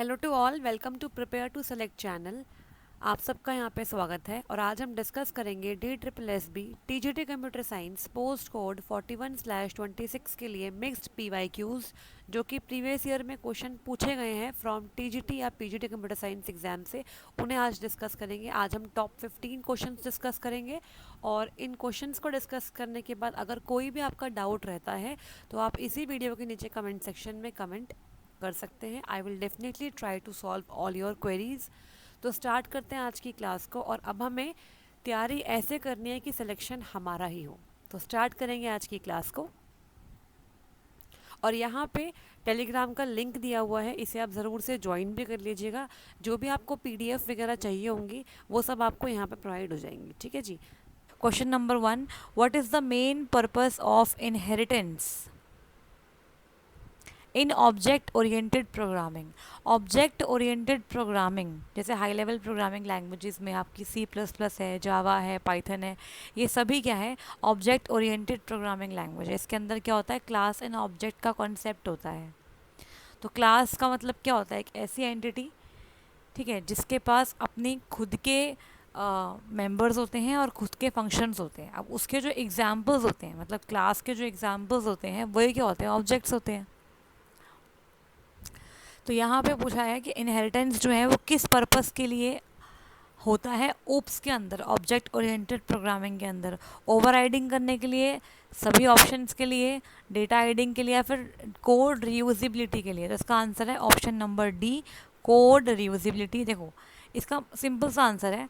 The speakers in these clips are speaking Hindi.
Hello to all, welcome to prepare to select channel. आप सबका यहाँ पे स्वागत है और आज हम डिस्कस करेंगे DSSB TGT computer science post code 41/26 के लिए मिक्स्ड PYQs जो कि प्रीवियस ईयर में क्वेश्चन पूछे गए हैं फ्रॉम TGT या PGT कंप्यूटर साइंस एग्जाम से। उन्हें आज डिस्कस करेंगे। आज हम टॉप 15 क्वेश्चंस डिस्कस करेंगे और इन क्वेश्चंस को डिस्कस करने के बाद अगर कोई भी आपका डाउट रहता है तो आप इसी वीडियो के नीचे कमेंट सेक्शन में कमेंट कर सकते हैं। I will definitely try to solve all your queries. तो स्टार्ट करते हैं आज की क्लास को और अब हमें तैयारी ऐसे करनी है कि सिलेक्शन हमारा ही हो। तो स्टार्ट करेंगे आज की क्लास को और यहाँ पे टेलीग्राम का लिंक दिया हुआ है, इसे आप ज़रूर से ज्वाइन भी कर लीजिएगा। जो भी आपको PDF वगैरह चाहिए होंगी वो सब आपको यहाँ पे प्रोवाइड हो जाएंगी। ठीक है जी। Question number 1, what is the main purpose of inheritance in object oriented programming? Object oriented programming जैसे हाई लेवल प्रोग्रामिंग लैंग्वेजेस में आपकी C++ है, जावा है, पाइथन है, ये सभी क्या है? ऑब्जेक्ट ओरिएंटेड प्रोग्रामिंग लैंग्वेज है। इसके अंदर क्या होता है? क्लास एंड ऑब्जेक्ट का कॉन्सेप्ट होता है। तो क्लास का मतलब क्या होता है? एक ऐसी एंटिटी, ठीक है, जिसके पास अपनी खुद के मेंबर्स होते हैं और खुद के फंक्शंस होते हैं। अब उसके जो एग्जाम्पल्स होते हैं, मतलब क्लास के जो एग्जाम्पल्स होते हैं वही क्या होते हैं? ऑब्जेक्ट्स होते हैं। तो यहाँ पे पूछा है कि इनहेरिटेंस जो है वो किस पर्पस के लिए होता है ओप्स के अंदर, ऑब्जेक्ट ओरिएंटेड प्रोग्रामिंग के अंदर? ओवरराइडिंग करने के लिए, सभी ऑप्शंस के लिए, डेटा हाइडिंग के लिए, या फिर कोड रीयूजिबिलिटी के लिए? तो इसका आंसर है option number D, code reusability. देखो इसका सिंपल सा आंसर है,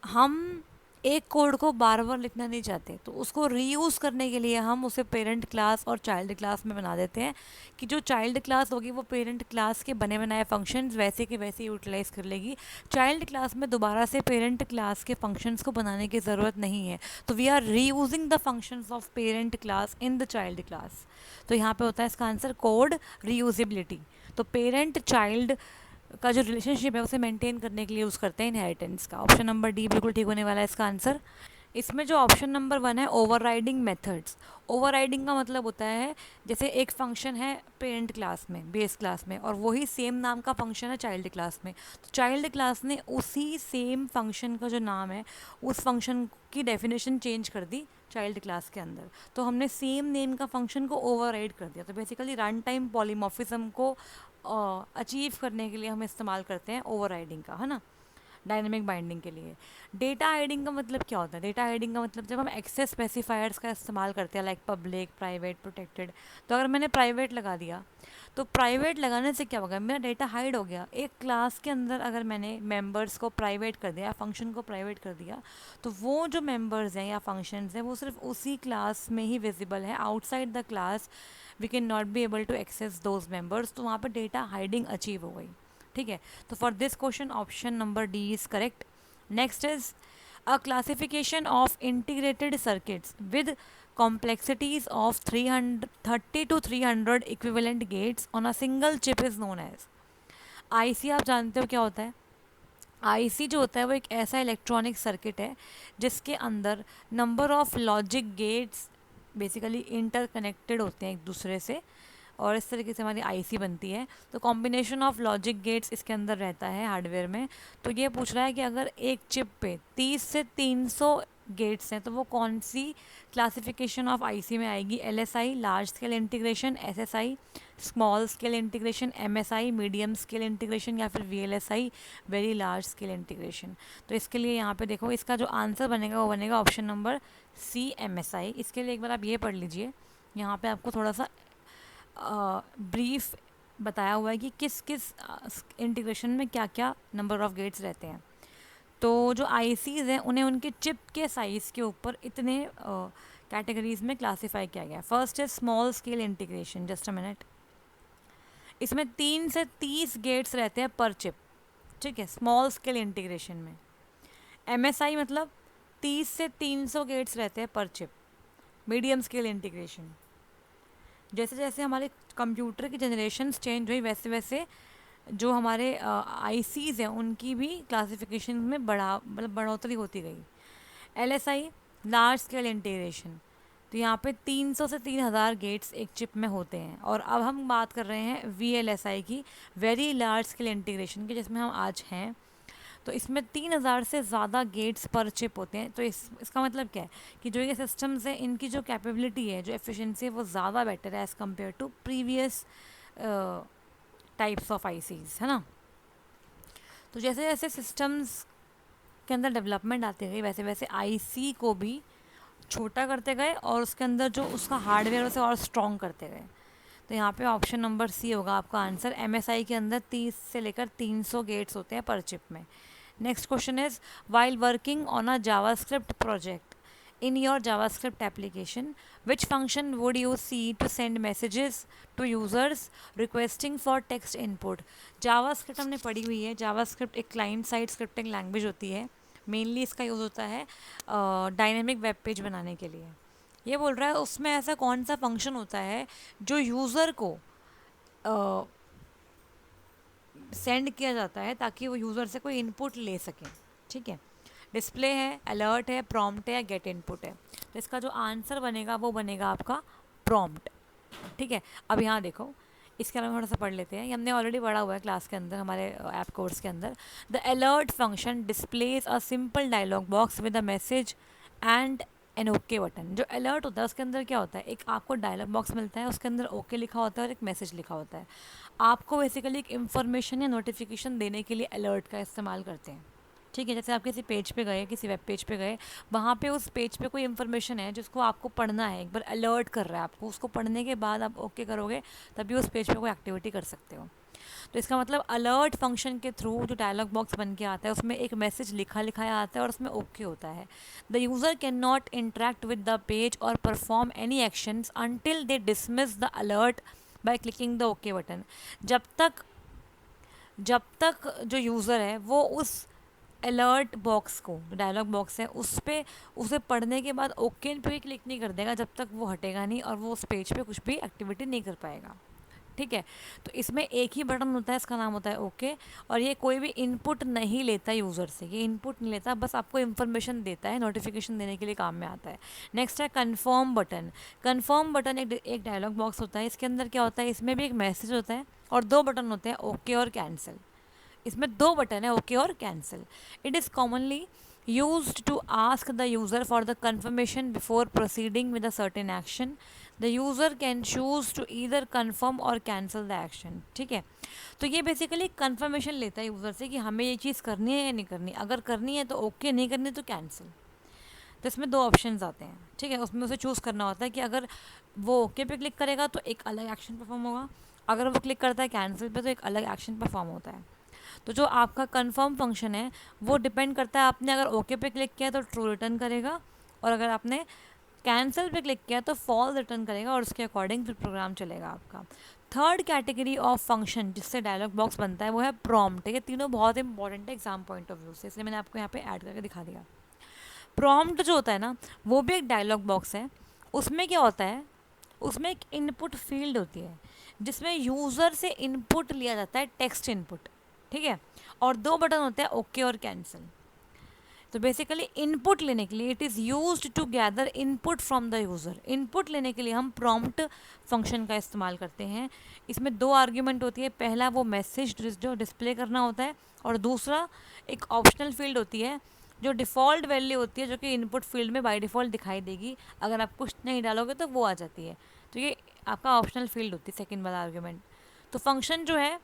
हम एक कोड को बार बार लिखना नहीं चाहते तो उसको रीयूज़ करने के लिए हम उसे पेरेंट क्लास और चाइल्ड क्लास में बना देते हैं कि जो चाइल्ड क्लास होगी वो पेरेंट क्लास के बने बनाए फंक्शंस वैसे के वैसे यूटिलाइज कर लेगी। चाइल्ड क्लास में दोबारा से पेरेंट क्लास के फंक्शंस को बनाने की ज़रूरत नहीं है। तो we are reusing the functions of parent class in the child class. तो यहाँ पे होता है इसका आंसर कोड रीयूजिबिलिटी। तो पेरेंट चाइल्ड का जो रिलेशनशिप है उसे मेंटेन करने के लिए यूज़ करते हैं इनहेरिटेंस का। ऑप्शन नंबर डी बिल्कुल ठीक होने वाला है इसका आंसर। इसमें जो ऑप्शन नंबर 1 है ओवरराइडिंग मेथड्स, ओवरराइडिंग का मतलब होता है जैसे एक फंक्शन है पेरेंट क्लास में, बेस क्लास में, और वही सेम नाम का फंक्शन है चाइल्ड क्लास में। तो चाइल्ड क्लास ने उसी सेम फंक्शन का जो नाम है उस फंक्शन की डेफिनेशन चेंज कर दी चाइल्ड क्लास के अंदर। तो हमने सेम नेम का फंक्शन को ओवरराइड कर दिया। तो बेसिकली रन टाइम पॉलीमॉर्फिज्म को अचीव करने के लिए हम इस्तेमाल करते हैं ओवरराइडिंग का, है ना, डायनेमिक बाइंडिंग के लिए। डेटा हाइडिंग का मतलब क्या होता है? डेटा हाइडिंग का मतलब जब हम एक्सेस स्पेसिफायर्स का इस्तेमाल करते हैं, लाइक पब्लिक, प्राइवेट, प्रोटेक्टेड। तो अगर मैंने प्राइवेट लगा दिया तो प्राइवेट लगाने से क्या होगा? मेरा डेटा हाइड हो गया। एक क्लास के अंदर अगर मैंने मेंबर्स को प्राइवेट कर दिया, फंक्शन को प्राइवेट कर दिया, तो वो जो मेंबर्स हैं या फंक्शंस हैं वो सिर्फ उसी क्लास में ही विजिबल है। Outside the class we can not be able to access those members. तो वहाँ पर डेटा हाइडिंग अचीव हो गई। ठीक है, तो for this question option number D is correct. Next is a classification of integrated circuits with complexities of 330 to 300 equivalent gates on a single chip is known as? IC आप जानते हो क्या होता है? आईसी जो होता है वो एक ऐसा इलेक्ट्रॉनिक सर्किट है जिसके अंदर number of logic gates basically interconnected होते हैं एक दूसरे से, और इस तरीके से हमारी आईसी बनती है। तो कॉम्बिनेशन ऑफ लॉजिक गेट्स इसके अंदर रहता है हार्डवेयर में। तो ये पूछ रहा है कि अगर एक चिप पे 30 से 300 गेट्स हैं तो वो कौन सी क्लासिफिकेशन ऑफ आईसी में आएगी? LSI large scale integration, SSI small scale integration, MSI medium scale integration, या फिर VLSI very large scale integration? तो इसके लिए यहाँ पे देखो इसका जो आंसर बनेगा वो बनेगा ऑप्शन नंबर सी, एमएसआई। इसके लिए एक बार आप ये पढ़ लीजिए, यहाँ पे आपको थोड़ा सा ब्रीफ बताया हुआ है कि किस किस इंटीग्रेशन में क्या क्या नंबर ऑफ गेट्स रहते हैं। तो जो आईसीज हैं उन्हें उनके चिप के साइज़ के ऊपर इतने कैटेगरीज में क्लासीफाई किया गया है। फर्स्ट है small scale integration, just a minute. इसमें 3 से 30 गेट्स रहते हैं पर चिप, ठीक है, स्मॉल स्केल इंटीग्रेशन में। एमएसआई मतलब 30 से 300 गेट्स रहते हैं पर चिप, मीडियम स्केल इंटीग्रेशन। जैसे जैसे हमारे कंप्यूटर की जनरेशन्स चेंज हुई वैसे वैसे जो हमारे आईसीज हैं उनकी भी क्लासिफिकेशन में बढ़ोतरी होती गई। एलएसआई लार्ज स्केल इंटीग्रेशन, तो यहाँ पे 300 से 3000 गेट्स एक चिप में होते हैं। और अब हम बात कर रहे हैं VLSI की, वेरी लार्ज स्केल इंटीग्रेशन की, जिसमें हम आज हैं। तो इसमें 3000 से ज़्यादा गेट्स पर चिप होते हैं। तो इसका मतलब क्या है कि जो ये सिस्टम्स हैं इनकी जो कैपेबिलिटी है, जो एफिशिएंसी है, वो ज़्यादा बेटर है as compare to previous types of ICs, है ना। तो जैसे जैसे सिस्टम्स के अंदर डेवलपमेंट आती गई, वैसे वैसे आईसी को भी छोटा करते गए और उसके अंदर जो उसका हार्डवेयर उसे और स्ट्रॉन्ग करते गए। तो यहाँ पे ऑप्शन नंबर सी होगा आपका आंसर। एमएसआई के अंदर 30 से लेकर 300 गेट्स होते हैं पर चिप में। Next question is, while working on a JavaScript project in your JavaScript application, which function would you see to send messages to users requesting for text input? JavaScript हमने पढ़ी हुई है। JavaScript एक क्लाइंट साइड स्क्रिप्टिंग लैंग्वेज होती है। मेनली इसका यूज़ होता है डायनेमिक वेब पेज बनाने के लिए। ये बोल रहा है उसमें ऐसा कौन सा फंक्शन होता है जो यूज़र को सेंड किया जाता है ताकि वो यूज़र से कोई इनपुट ले सके। ठीक है, डिस्प्ले है, अलर्ट है, प्रॉम्प्ट है या गेट इनपुट है। तो इसका जो आंसर बनेगा वो बनेगा आपका प्रॉम्प्ट। ठीक है, अब यहाँ देखो, इसके अलावा थोड़ा सा पढ़ लेते हैं। ये हमने ऑलरेडी पढ़ा हुआ है क्लास के अंदर, हमारे ऐप कोर्स के अंदर। The alert function displays a simple dialog box with a message and an okay button. जो अलर्ट होता है उसके अंदर क्या होता है, एक आपको डायलॉग बॉक्स मिलता है, उसके अंदर ओके लिखा होता है और एक मैसेज लिखा होता है। आपको बेसिकली एक इन्फॉर्मेशन या नोटिफिकेशन देने के लिए अलर्ट का इस्तेमाल करते हैं। ठीक है, जैसे आप किसी पेज पे गए, किसी वेब पेज पे गए, वहाँ पे उस पेज पे कोई इन्फॉर्मेशन है जिसको आपको पढ़ना है, एक बार अलर्ट कर रहा है आपको, उसको पढ़ने के बाद आप ओके करोगे तभी उस पेज पे कोई एक्टिविटी कर सकते हो। तो इसका मतलब अलर्ट फंक्शन के थ्रू जो डायलॉग बॉक्स बन के आता है उसमें एक मैसेज लिखाया आता है और उसमें ओके होता है। The user can not interact with the page और perform any actions until they dismiss the alert by clicking the okay button. जब तक जो यूज़र है वो उस अलर्ट बॉक्स को, डायलॉग बॉक्स है, उस पर उसे पढ़ने के बाद ओके पे क्लिक नहीं कर देगा जब तक वो हटेगा नहीं और वो उस पेज पे कुछ भी एक्टिविटी नहीं कर पाएगा। ठीक है, तो इसमें एक ही बटन होता है, इसका नाम होता है ओके। और ये कोई भी इनपुट नहीं लेता यूज़र से, ये इनपुट नहीं लेता, बस आपको इन्फॉर्मेशन देता है, नोटिफिकेशन देने के लिए काम में आता है। नेक्स्ट है कन्फर्म बटन। कन्फर्म बटन एक डायलॉग बॉक्स होता है, इसके अंदर क्या होता है, इसमें भी एक मैसेज होता है और दो बटन होते हैं, ओके और कैंसिल। इसमें दो बटन है, ओके और cancel. It is commonly used to ask the user for the confirmation before proceeding with a certain action. The user can choose to either confirm or cancel the action. ठीक है, तो ये बेसिकली कंफर्मेशन लेता है यूज़र से कि हमें ये चीज़ करनी है या नहीं करनी। अगर करनी है तो ओके, नहीं करनी तो कैंसिल। तो इसमें दो ऑप्शंस आते हैं। ठीक है, उसमें उसे चूज़ करना होता है कि अगर वो ओके पे क्लिक करेगा तो एक अलग एक्शन परफॉर्म होगा, अगर वो क्लिक करता है कैंसिल पे तो एक अलग एक्शन परफॉर्म होता है। तो जो आपका कन्फर्म फंक्शन है वो डिपेंड करता है, आपने अगर ओके पे क्लिक किया तो ट्रू रिटर्न करेगा और अगर आपने कैंसिल पे क्लिक किया तो फॉल्स रिटर्न करेगा और उसके अकॉर्डिंग फिर प्रोग्राम चलेगा आपका। थर्ड कैटेगरी ऑफ फंक्शन जिससे डायलॉग बॉक्स बनता है वो है प्रॉम्प्ट। ये तीनों बहुत इंपॉर्टेंट है एग्जाम पॉइंट ऑफ व्यू से, इसलिए मैंने आपको यहाँ पे ऐड करके दिखा दिया। प्रॉम्प्ट जो होता है ना वो भी एक डायलॉग बॉक्स है। उसमें क्या होता है, उसमें एक इनपुट फील्ड होती है जिसमें यूज़र से इनपुट लिया जाता है, टेक्स्ट इनपुट। ठीक है, और दो बटन होते हैं, ओके और कैंसिल। तो बेसिकली इनपुट लेने के लिए it is used to gather input from the user. Input लेने के लिए हम प्रॉम्प्ट फंक्शन का इस्तेमाल करते हैं। इसमें दो आर्ग्यूमेंट होती है, पहला वो मैसेज जो डिस्प्ले करना होता है और दूसरा एक ऑप्शनल फील्ड होती है जो डिफ़ॉल्ट वैल्यू होती है, जो कि इनपुट फील्ड में बाय डिफ़ॉल्ट दिखाई देगी। अगर आप कुछ नहीं डालोगे तो वो आ जाती है। तो ये आपका ऑप्शनल फील्ड होती है, सेकेंड वाला आर्ग्यूमेंट। तो फंक्शन जो है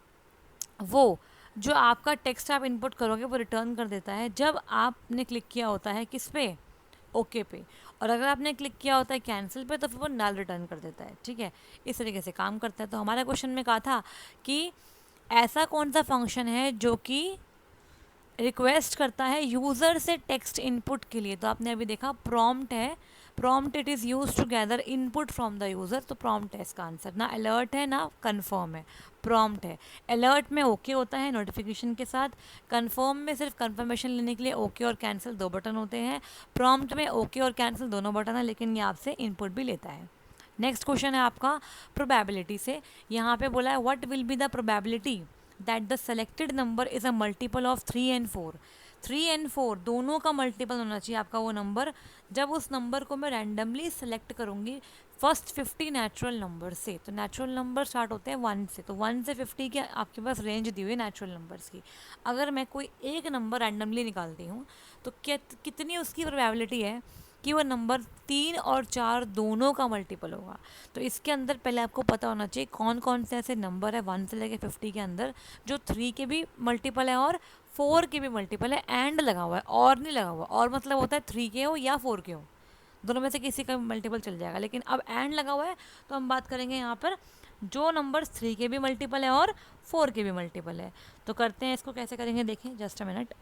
वो जो आपका टेक्स्ट आप इनपुट करोगे वो रिटर्न कर देता है जब आपने क्लिक किया होता है किस पे, ओके पे, और अगर आपने क्लिक किया होता है कैंसिल पे तो फिर वो नल रिटर्न कर देता है। ठीक है, इस तरीके से काम करता है। तो हमारे क्वेश्चन में कहा था कि ऐसा कौन सा फंक्शन है जो कि रिक्वेस्ट करता है यूज़र से टेक्स्ट इनपुट के लिए। तो आपने अभी देखा प्रॉम्प्ट है, prompt it is use to gather input from the user. तो प्रॉम्प्ट है इसका आंसर, ना अलर्ट है ना कन्फर्म है, प्रॉम्प्ट है। अलर्ट में ओके होता है नोटिफिकेशन के साथ, कन्फर्म में सिर्फ कन्फर्मेशन लेने के लिए ओके और कैंसिल दो बटन होते हैं, प्रॉम्प्ट में ओके और कैंसिल दोनों बटन है, लेकिन ये आपसे इनपुट भी लेता है। नेक्स्ट क्वेश्चन है आपका प्रोबेबिलिटी से। यहाँ पे बोला है what will be the probability that the selected number is a multiple of 3 and 4। 3 and 4 दोनों का मल्टीपल होना चाहिए आपका वो नंबर, जब उस नंबर को मैं रैंडमली सेलेक्ट करूँगी फर्स्ट 50 नेचुरल नंबर से। तो नेचुरल नंबर स्टार्ट होते हैं 1 से, तो 1 से 50 की आपके पास रेंज दी हुई है नेचुरल नंबर्स की। अगर मैं कोई एक नंबर रैंडमली निकालती हूँ तो कितनी उसकी प्रोबेबिलिटी है कि वो नंबर 3 और 4 दोनों का मल्टीपल होगा। तो इसके अंदर पहले आपको पता होना चाहिए कौन कौन से ऐसे नंबर है 1 से लेकर 50 के अंदर जो 3 के भी मल्टीपल है और 4 के भी मल्टीपल है, एंड लगा हुआ है और नहीं लगा हुआ। और मतलब होता है 3 के हो या 4 के हो, दोनों में से किसी का मल्टीपल चल जाएगा, लेकिन अब एंड लगा हुआ है तो हम बात करेंगे यहाँ पर जो नंबर 3 के भी मल्टीपल है और 4 के भी मल्टीपल है। तो करते हैं इसको, कैसे करेंगे देखें, जस्ट अ मिनट।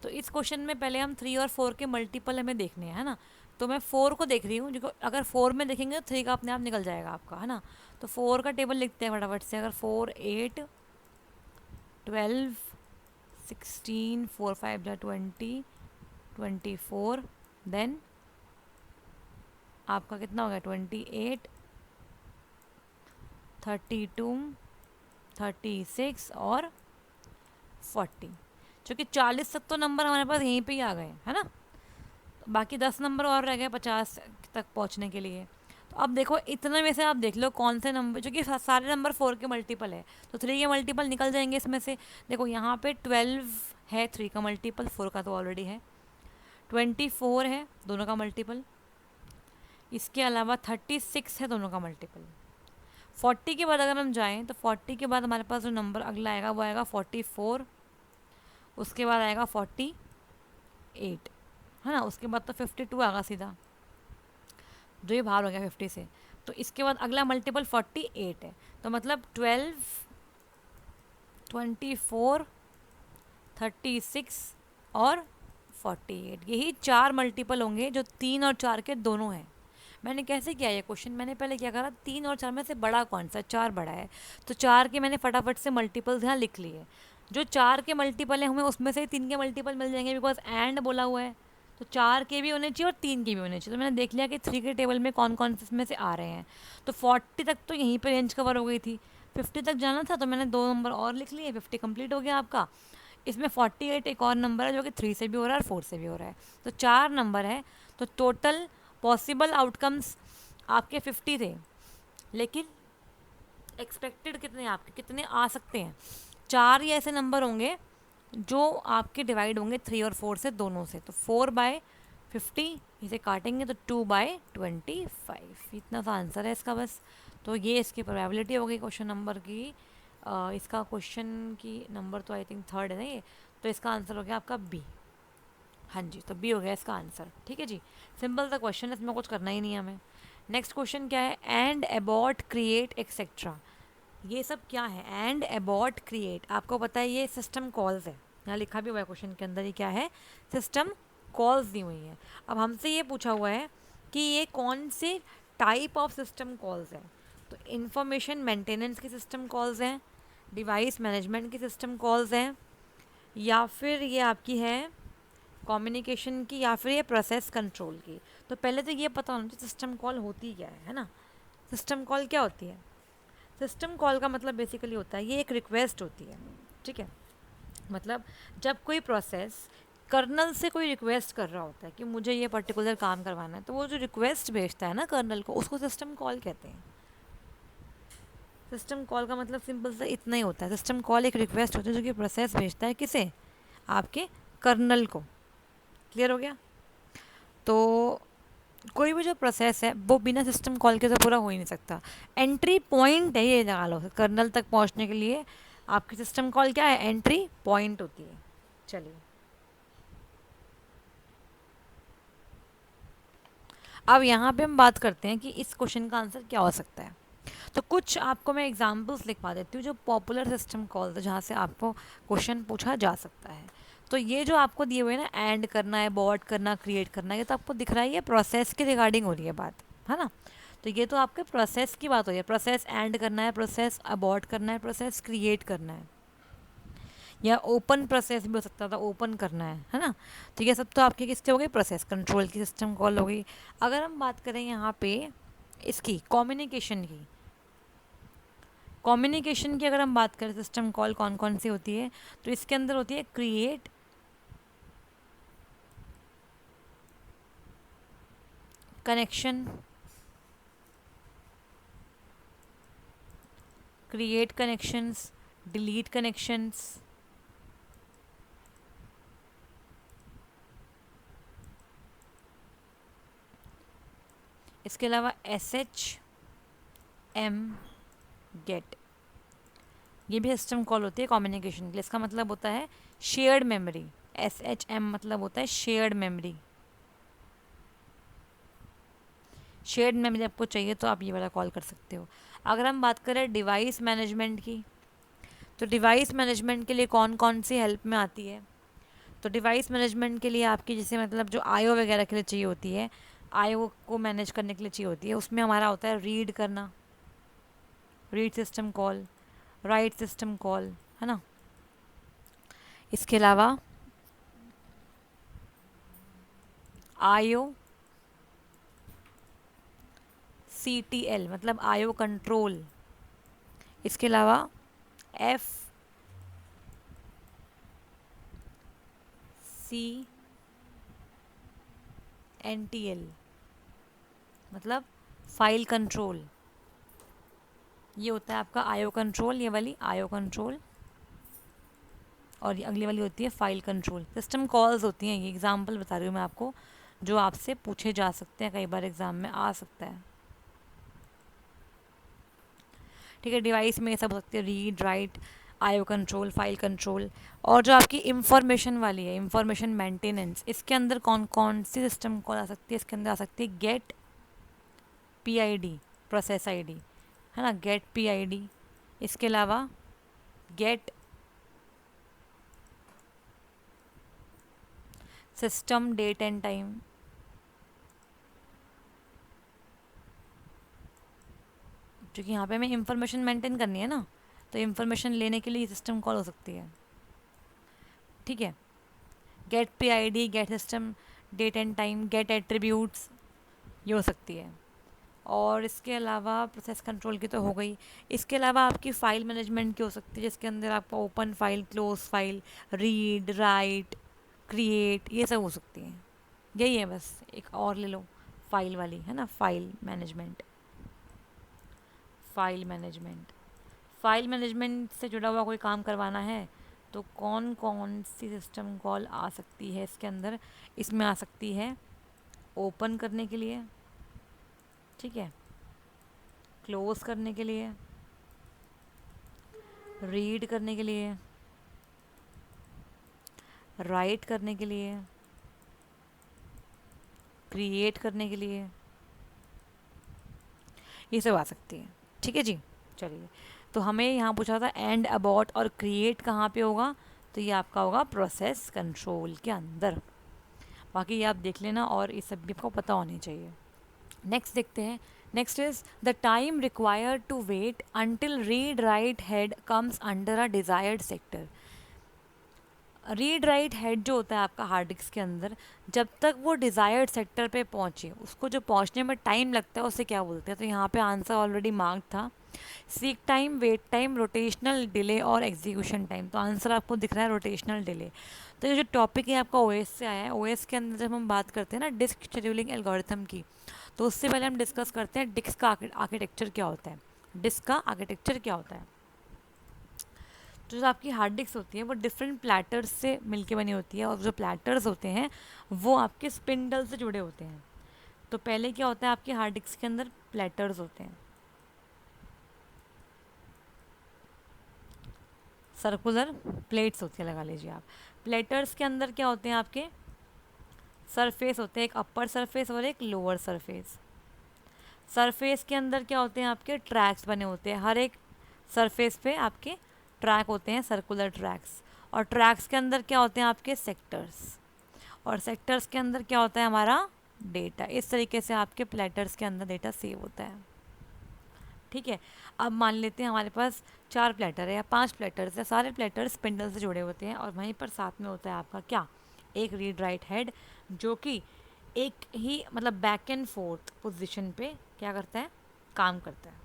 तो इस क्वेश्चन में पहले हम 3 और 4 के मल्टीपल हमें देखने हैं, है ना। तो मैं 4 को देख रही हूँ, जो अगर 4 में देखेंगे तो 3 का अपने आप निकल जाएगा आपका, है ना। तो 4 का टेबल लिखते हैं फटाफट से। अगर 4 8 12 16 4 5 20 24, देन आपका कितना हो गया 28 32 36 और 40, क्योंकि 40 तक तो नंबर हमारे पास यहीं पे ही आ गए, है ना। तो बाकी 10 नंबर और रह गए 50 तक पहुंचने के लिए। तो अब देखो इतने में से आप देख लो कौन से नंबर, क्योंकि सारे नंबर 4 के मल्टीपल है तो 3 के मल्टीपल निकल जाएंगे इसमें से। देखो यहाँ पे 12 है 3 का मल्टीपल, 4 का तो ऑलरेडी है। 24 है दोनों का मल्टीपल, इसके अलावा 36 है दोनों का मल्टीपल। 40 के बाद अगर हम जाएं तो 40 के बाद हमारे पास जो नंबर अगला आएगा वो आएगा 44, उसके बाद आएगा 48, है ना। उसके बाद तो 52 आएगा सीधा, जो ये बाहर हो गया 50 से। तो इसके बाद अगला मल्टीपल 48 है, तो मतलब 12 24 36 और 48, यही 4 मल्टीपल होंगे जो 3 और 4 के दोनों हैं। मैंने कैसे किया ये क्वेश्चन, मैंने पहले क्या करा, 3 और 4 में से बड़ा कौन सा, 4 बड़ा है, तो 4 के मैंने फटाफट से मल्टीपल्स यहाँ लिख लिए। जो 4 के मल्टीपल है हमें उसमें से 3 के मल्टीपल मिल जाएंगे, बिकॉज एंड बोला हुआ है। तो 4 के भी होने चाहिए और 3 के भी होने चाहिए। तो मैंने देख लिया कि 3 के टेबल में कौन कौन से इसमें से आ रहे हैं। तो 40 तक तो यहीं पर रेंज कवर हो गई थी, 50 तक जाना था तो मैंने 2 नंबर और लिख लिए, 50 कंप्लीट हो गया आपका। इसमें 48 एक और नंबर है जो कि 3 से भी हो रहा है और 4 से भी हो रहा है, तो 4 नंबर है। तो टोटल पॉसिबल आउटकम्स आपके 50 थे, लेकिन एक्सपेक्टेड कितने आपके कितने आ सकते हैं, 4 ही ऐसे नंबर होंगे जो आपके डिवाइड होंगे 3 और 4 से दोनों से। तो 4/50 इसे काटेंगे तो 2/25, इतना सा आंसर है इसका बस। तो ये इसकी प्रोबेबिलिटी हो गई क्वेश्चन नंबर की। इसका क्वेश्चन की नंबर तो आई थिंक 3rd है ना ये, तो इसका आंसर हो गया आपका बी। हाँ जी, तो बी हो गया इसका आंसर। ठीक है जी, सिंपल सा क्वेश्चन है, इसमें कुछ करना ही नहीं है हमें। नेक्स्ट क्वेश्चन क्या है, एंड अबॉट क्रिएट एक्सेट्रा। ये सब क्या है, एंड अबॉट क्रिएट, आपको पता है ये सिस्टम कॉल्स है, यहाँ लिखा भी हुआ है क्वेश्चन के अंदर, ये क्या है, सिस्टम कॉल्स दी हुई हैं। अब हमसे ये पूछा हुआ है कि ये कौन से टाइप ऑफ सिस्टम कॉल्स हैं। तो इंफॉर्मेशन मेंटेनेंस की सिस्टम कॉल्स हैं, डिवाइस मैनेजमेंट की सिस्टम कॉल्स हैं, या फिर ये आपकी है कम्युनिकेशन की, या फिर ये प्रोसेस कंट्रोल की। तो पहले तो ये पता होना चाहिए सिस्टम कॉल होती क्या है ना। सिस्टम कॉल क्या होती है, सिस्टम कॉल का मतलब बेसिकली होता है ये एक रिक्वेस्ट होती है। ठीक है, मतलब जब कोई प्रोसेस कर्नल से कोई रिक्वेस्ट कर रहा होता है कि मुझे ये पर्टिकुलर काम करवाना है, तो वो जो रिक्वेस्ट भेजता है ना कर्नल को, उसको सिस्टम कॉल कहते हैं। सिस्टम कॉल का मतलब सिंपल सा इतना ही होता है, सिस्टम कॉल एक रिक्वेस्ट होती है जो कि प्रोसेस भेजता है किसे, आपके कर्नल को। क्लियर हो गया। तो कोई भी जो प्रोसेस है वो बिना सिस्टम कॉल के तो पूरा हो ही नहीं सकता। एंट्री पॉइंट है ये, लगा लो कर्नल तक पहुंचने के लिए आपकी सिस्टम कॉल क्या है, एंट्री पॉइंट होती है। चलिए अब यहाँ पे हम बात करते हैं कि इस क्वेश्चन का आंसर क्या हो सकता है। तो कुछ आपको मैं एग्जांपल्स लिखवा देती हूँ जो पॉपुलर सिस्टम कॉल है जहाँ से आपको क्वेश्चन पूछा जा सकता है। तो ये जो आपको दिए हुए ना, एंड करना है, बॉट करना, क्रिएट करना है, ये तो आपको दिख रहा है ये प्रोसेस के रिगार्डिंग हो रही है बात, है ना। तो ये तो आपके प्रोसेस की बात हो रही है, प्रोसेस एंड करना है, प्रोसेस अबॉट करना है, प्रोसेस क्रिएट करना है, या ओपन प्रोसेस भी हो सकता था, ओपन करना है ना। तो ये सब तो आपके किसके हो गए, प्रोसेस कंट्रोल की सिस्टम कॉल हो गई। अगर हम बात करें यहाँ पे इसकी कम्युनिकेशन की, कम्युनिकेशन की अगर हम बात करें सिस्टम कॉल कौन कौन सी होती है, तो इसके अंदर होती है create, connection, create connections, delete connections, इसके अलावा SHM गेट, ये भी सिस्टम कॉल होती है कम्युनिकेशन के लिए। इसका मतलब होता है शेयर्ड मेमोरी। SHM मतलब होता है शेयर्ड मेमोरी। शेयर्ड मेमोरी आपको चाहिए तो आप ये वाला कॉल कर सकते हो। अगर हम बात करें डिवाइस मैनेजमेंट की, तो डिवाइस मैनेजमेंट के लिए कौन कौन सी हेल्प में आती है? तो डिवाइस मैनेजमेंट के लिए आपकी जैसे मतलब जो IO वगैरह के लिए चाहिए होती है, IO को मैनेज करने के लिए चाहिए होती है, उसमें हमारा होता है रीड करना, read system call, right system call, है ना। इसके अलावा IO CTL मतलब IO कंट्रोल, इसके अलावा FCNTL मतलब फाइल कंट्रोल। ये होता है आपका IO कंट्रोल, ये वाली IO कंट्रोल, और ये अगली वाली होती है फाइल कंट्रोल। सिस्टम कॉल्स होती हैं, ये एग्जांपल बता रही हूँ मैं आपको, जो आपसे पूछे जा सकते हैं, कई बार एग्जाम में आ सकता है। ठीक है, डिवाइस में ये सब हो सकते हैं, read, right, IO control, file control. और जो आपकी इंफॉर्मेशन वाली है, इंफॉर्मेशन मेंटेनेंस, इसके अंदर कौन कौन सी सिस्टम कॉल आ सकती है? इसके अंदर आ सकती है गेट PID, प्रोसेस ID, है ना, गेट PID। इसके अलावा get system date and time, क्योंकि यहाँ पे हमें इंफॉर्मेशन मेंटेन करनी है ना, तो इंफॉर्मेशन लेने के लिए सिस्टम कॉल हो सकती है। ठीक है, get PID, get system date and time, get attributes, ये हो सकती है। और इसके अलावा प्रोसेस कंट्रोल की तो हो गई। इसके अलावा आपकी फ़ाइल मैनेजमेंट की हो सकती है, जिसके अंदर आपका open file, close file, read, right, create, ये सब हो सकती हैं। यही है बस, एक और ले लो फाइल वाली, है ना, file management. File management, file management से जुड़ा हुआ कोई काम करवाना है तो कौन कौन सी सिस्टम कॉल आ सकती है इसके अंदर? इसमें आ सकती है ओपन करने के लिए, ठीक है, क्लोज करने के लिए, रीड करने के लिए, राइट करने के लिए, क्रिएट करने के लिए, ये सब आ सकती है। ठीक है जी, चलिए। तो हमें यहाँ पूछा था एंड, अबाउट और क्रिएट कहाँ पे होगा? तो ये आपका होगा प्रोसेस कंट्रोल के अंदर। बाकी ये आप देख लेना, और ये सब भी आपको पता होनी चाहिए। नेक्स्ट देखते हैं। Next is the time required to wait until read write head comes under a desired sector. Read write head जो होता है आपका हार्ड डिस्क के अंदर, जब तक वो डिज़ायर्ड सेक्टर पे पहुँचे, उसको जो पहुँचने में टाइम लगता है उसे क्या बोलते हैं? तो यहाँ पे आंसर ऑलरेडी मार्क था, seek time, wait time, rotational delay और एग्जीक्यूशन टाइम। तो आंसर आपको दिख रहा है रोटेशनल डिले। तो ये जो टॉपिक है आपका OS से आया है। OS के अंदर जब हम बात करते हैं ना डिस्क शेड्यूलिंग एल्गोरिथम की, तो उससे पहले हम डिस्कस करते हैं डिस्क का आर्किटेक्चर क्या होता है। डिस्क का आर्किटेक्चर क्या होता है? जो आपकी हार्ड डिस्क होती है वो डिफरेंट प्लेटर्स से मिलके बनी होती है, और जो प्लेटर्स होते हैं वो आपके स्पिंडल से जुड़े होते हैं। तो पहले क्या होता है आपके हार्ड डिस्क के अंदर? प्लेटर्स होते हैं, सर्कुलर प्लेट्स होती है, लगा लीजिए आप। प्लेटर्स के अंदर क्या होते हैं आपके? सरफेस होते हैं, एक अपर सरफेस और एक लोअर सरफेस। सरफेस के अंदर क्या होते हैं आपके? ट्रैक्स बने होते हैं, हर एक सरफेस पे आपके ट्रैक होते हैं, सर्कुलर ट्रैक्स। और ट्रैक्स के अंदर क्या होते हैं आपके? सेक्टर्स। और सेक्टर्स के अंदर क्या होता है हमारा? डेटा। इस तरीके से आपके प्लेटर्स के अंदर डेटा सेव होता है। ठीक है, अब मान लेते हैं हमारे पास 4 प्लेटर है या 5 प्लेटर्स है, सारे प्लेटर्स स्पिंडल से जुड़े होते हैं, और वहीं पर साथ में होता है आपका क्या? एक रीड राइट हेड, जो कि एक ही मतलब बैक एंड फोर्थ पोजीशन पे क्या करता है? काम करता है,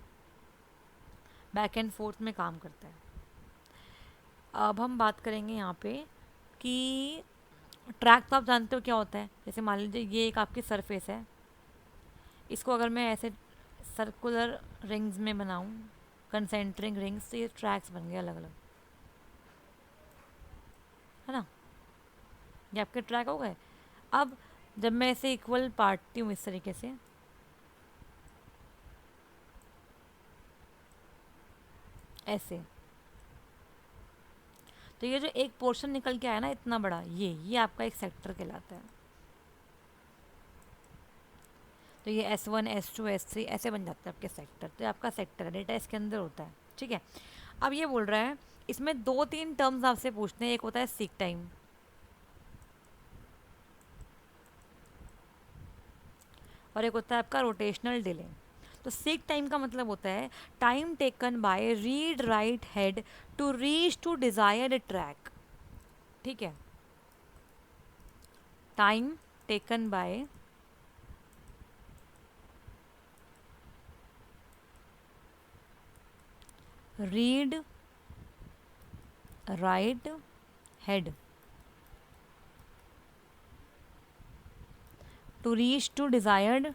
बैक एंड फोर्थ में काम करता है। अब हम बात करेंगे यहाँ पे कि ट्रैक तो आप जानते हो क्या होता है। जैसे मान लीजिए ये एक आपकी सरफेस है, इसको अगर मैं ऐसे सर्कुलर रिंग्स में बनाऊं, कंसेंट्रिक रिंग्स, तो ये ट्रैक्स बन गए अलग अलग, है ना, ये आपके ट्रैक हो गए। अब जब मैं इसे इक्वल बांटती हूँ इस तरीके से, ऐसे, तो ये जो एक पोर्शन निकल के आया ना इतना बड़ा, ये आपका एक सेक्टर कहलाता है। तो ये S1 S2 S3 ऐसे बन जाता है आपके सेक्टर, तो ये आपका सेक्टर है, डेटा इसके अंदर होता है, ठीक है। अब ये बोल रहा है इसमें 2-3 टर्म्स आपसे पूछते हैं, एक होता है सीक टाइम और एक होता है आपका रोटेशनल डिले। तो सीक टाइम का मतलब होता है time taken by read write head to reach to desired track, ठीक है, time taken by read write head to reach to desired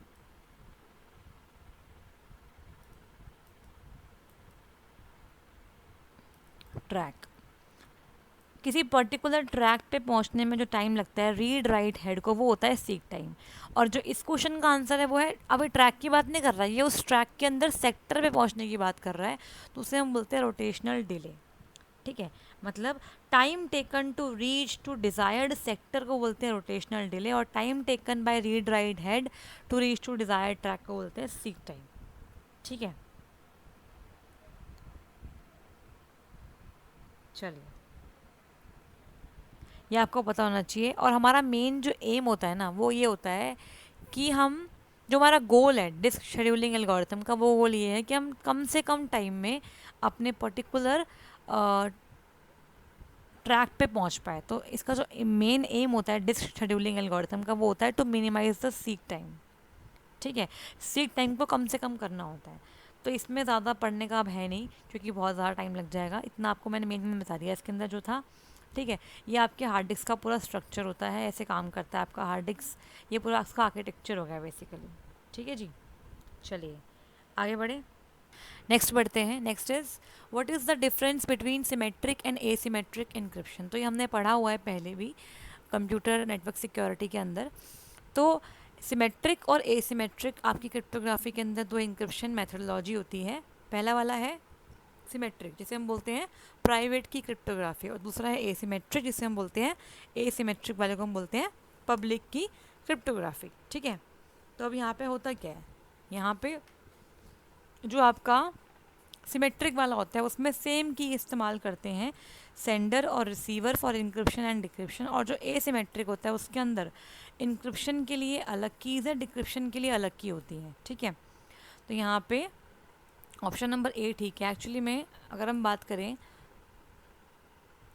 track. किसी पर्टिकुलर ट्रैक पे पहुंचने में जो टाइम लगता है रीड राइट हेड को, वो होता है सीक टाइम। और जो इस क्वेश्चन का आंसर है वो है, अभी ट्रैक की बात नहीं कर रहा है, ये उस ट्रैक के अंदर सेक्टर पे पहुंचने की बात कर रहा है, तो उसे हम बोलते हैं रोटेशनल डिले, ठीक है। मतलब time taken to reach to desired sector को बोलते हैं रोटेशनल डिले, और time taken by read write head to reach to desired track को बोलते हैं सीक टाइम, ठीक है। चलिए, ये आपको पता होना चाहिए। और हमारा मेन जो एम होता है ना वो ये होता है कि हम, जो हमारा गोल है डिस्क शेड्यूलिंग एल्गोरिथम का, वो गोल ये है कि हम कम से कम टाइम में अपने पर्टिकुलर ट्रैक पे पहुंच पाए। तो इसका जो मेन एम होता है डिस्क शेड्यूलिंग एल्गोरिथम का, वो होता है to minimize the seek time, ठीक है। सीक टाइम को कम से कम करना होता है। तो इसमें ज़्यादा पढ़ने का अब है नहीं, क्योंकि बहुत ज़्यादा टाइम लग जाएगा। इतना आपको मैंने मेन में बता दिया इसके अंदर जो था, ठीक है। ये आपके हार्ड डिस्क का पूरा स्ट्रक्चर होता है, ऐसे काम करता है आपका हार्ड डिस्क, ये पूरा इसका आर्किटेक्चर हो गया बेसिकली, ठीक है जी। चलिए आगे बढ़े, नेक्स्ट बढ़ते हैं। Next is what is the difference between symmetric and asymmetric encryption. तो ये हमने पढ़ा हुआ है पहले भी कंप्यूटर नेटवर्क सिक्योरिटी के अंदर। तो सिमेट्रिक और एसिमेट्रिक आपकी क्रिप्टोग्राफी के अंदर दो इंक्रिप्शन मेथडोलॉजी होती है। पहला वाला है सिमेट्रिक, जिसे हम बोलते हैं प्राइवेट की क्रिप्टोग्राफी, और दूसरा है एसिमेट्रिक, जिसे हम बोलते हैं, एसिमेट्रिक वाले को हम बोलते हैं पब्लिक की क्रिप्टोग्राफी, ठीक है। तो अब यहाँ पे होता क्या है, यहाँ पे जो आपका सिमेट्रिक वाला होता है उसमें सेम की इस्तेमाल करते हैं सेंडर और receiver for encryption and decryption, और जो एसिमेट्रिक होता है उसके अंदर इंक्रिप्शन के लिए अलग कीज़ है, डिक्रिप्शन के लिए अलग की होती है, ठीक है। तो यहाँ पे ऑप्शन नंबर ए ठीक है। एक्चुअली में अगर हम बात करें,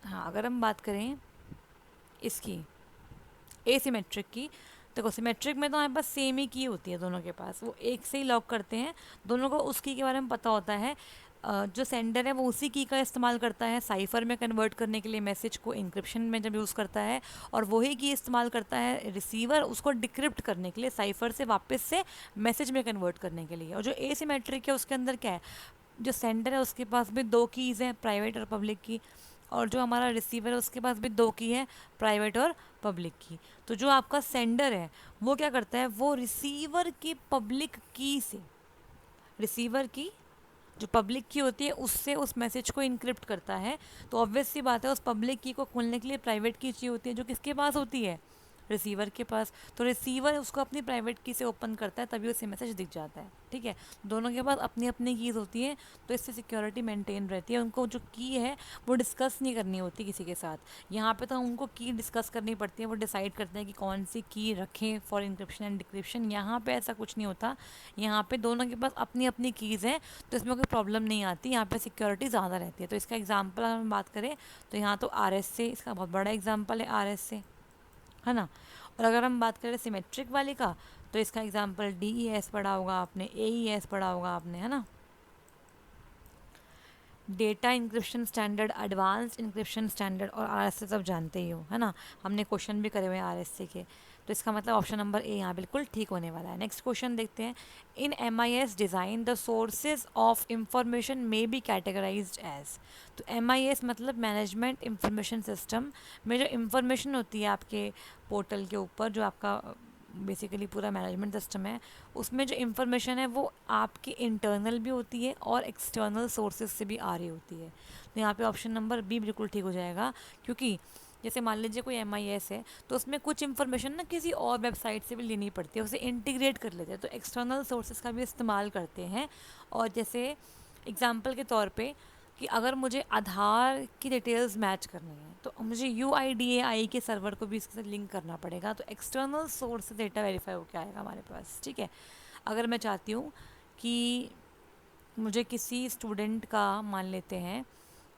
हाँ अगर हम बात करें इसकी एसिमेट्रिक की, देखो सिमेट्रिक में तो हमारे पास सेम ही की होती है दोनों के पास, वो एक से ही लॉक करते हैं दोनों को, उस की के बारे में पता होता है। जो सेंडर है वो उसी की का इस्तेमाल करता है साइफ़र में कन्वर्ट करने के लिए मैसेज को, इंक्रिप्शन में जब यूज़ करता है, और वही की इस्तेमाल करता है रिसीवर उसको डिक्रिप्ट करने के लिए, साइफ़र से वापस से मैसेज में कन्वर्ट करने के लिए। और जो एसिमेट्रिक है उसके अंदर क्या है, जो सेंडर है उसके पास भी दो कीज़ हैं, प्राइवेट और पब्लिक की, और जो हमारा रिसीवर है उसके पास भी दो की है, प्राइवेट और पब्लिक की। तो जो आपका सेंडर है वो क्या करता है, वो रिसीवर की पब्लिक की से, रिसीवर की जो पब्लिक की होती है उससे उस मैसेज को इनक्रिप्ट करता है। तो ऑब्वियस सी बात है उस पब्लिक की को खोलने के लिए प्राइवेट की चाहिए होती है, जो किसके पास होती है, रिसीवर के पास। तो रिसीवर उसको अपनी प्राइवेट की से ओपन करता है, तभी उसे मैसेज दिख जाता है, ठीक है। दोनों के पास अपनी अपनी कीज़ होती है, तो इससे सिक्योरिटी मेंटेन रहती है। उनको जो की है वो डिस्कस नहीं करनी होती किसी के साथ। यहाँ पे तो उनको की डिस्कस करनी पड़ती है, वो डिसाइड करते हैं कि कौन सी की रखें फॉर इंक्रिप्शन एंड डिक्रिप्शन। यहाँ पे ऐसा कुछ नहीं होता, यहाँ पे दोनों के पास अपनी अपनी कीज़ हैं, तो इसमें कोई प्रॉब्लम नहीं आती, यहाँ पे सिक्योरिटी ज़्यादा रहती है। तो इसका एग्जांपल अगर हम बात करें तो यहाँ तो RS से, इसका बहुत बड़ा एग्जांपल है RS से, है ना। और अगर हम बात करें सिमेट्रिक वाले का, तो इसका एग्जांपल DES पढ़ा होगा आपने, AES पढ़ा होगा आपने, है ना, data encryption standard, advanced encryption standard, और RSA सब जानते ही हो, है ना, हमने क्वेश्चन भी करे हुए हैं RSA के। तो इसका मतलब ऑप्शन नंबर ए यहाँ बिल्कुल ठीक होने वाला है। नेक्स्ट क्वेश्चन देखते हैं। In MIS design the sources of information may be categorized as. तो MIS मतलब मैनेजमेंट इंफॉर्मेशन सिस्टम में जो इंफॉर्मेशन होती है आपके पोर्टल के ऊपर, जो आपका बेसिकली पूरा मैनेजमेंट सिस्टम है, उसमें जो इंफॉर्मेशन है वो आपकी इंटरनल भी होती है और एक्सटर्नल सोर्सेज से भी आ रही होती है। तो यहाँ पे ऑप्शन नंबर बी बिल्कुल ठीक हो जाएगा, क्योंकि जैसे मान लीजिए कोई MIS है तो उसमें कुछ इन्फॉर्मेशन ना किसी और वेबसाइट से भी लेनी पड़ती है, उसे इंटीग्रेट कर लेते हैं, तो एक्सटर्नल सोर्सेज का भी इस्तेमाल करते हैं। और जैसे एग्जांपल के तौर पे कि अगर मुझे आधार की डिटेल्स मैच करनी है तो मुझे UIDAI के सर्वर को भी इसके साथ लिंक करना पड़ेगा, तो एक्सटर्नल सोर्स से डेटा वेरीफाई होकर आएगा हमारे पास। ठीक है, अगर मैं चाहती हूँ कि मुझे किसी स्टूडेंट का, मान लेते हैं